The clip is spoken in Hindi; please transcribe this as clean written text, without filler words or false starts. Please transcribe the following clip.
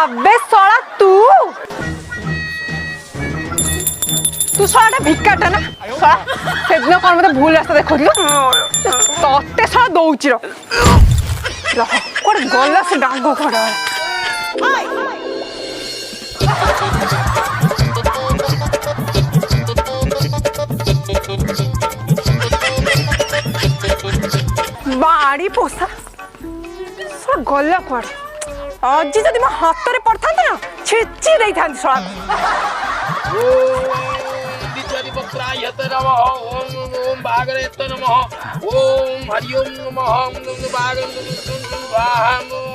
अबे साला तू साला भिक्काटा ना साला सेदिन कौन मत भूल रास्ता देखो तत्ते साला दौची कोड गला से डांगो खड़ा बाड़ी पोसा साला गला कोड आज जदि मो हाथ रे पड़ता ना छिची देई थांती साला पत्रायत नमः ओम ओम भागरेत नमः ओम हरि ओम नमः ओम भागम